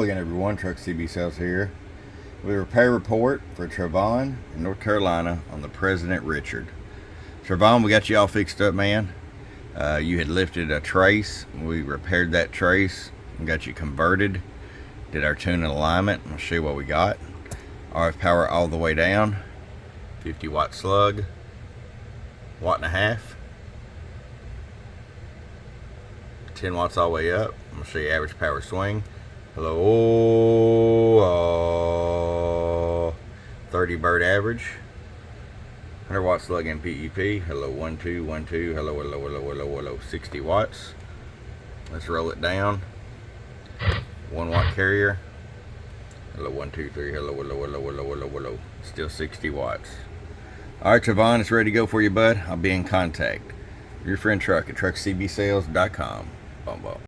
again, everyone. Truck CB Sales here with a repair report for Trevon in North Carolina on the President Richard. Trevon, we got you all fixed up, man. You had lifted a trace. We repaired that trace and got you converted. Did our tune and alignment. I'll show you what we got. RF power all the way down. 50 watt slug. 1.5 watts. 10 watts all the way up. I'm gonna show you average power swing. Hello, 30 bird average. 100 watt slug in PEP. Hello, 1 2 1 2. Hello, hello, hello, hello, hello. 60 watts. Let's roll it down. 1 watt carrier. Hello, 1 2 3. Hello, hello, hello, hello, hello, hello. Still 60 watts. All right, Trevon, it's ready to go for you, bud. I'll be in contact. Your friend Truck at truckcbsales.com. Bum bum.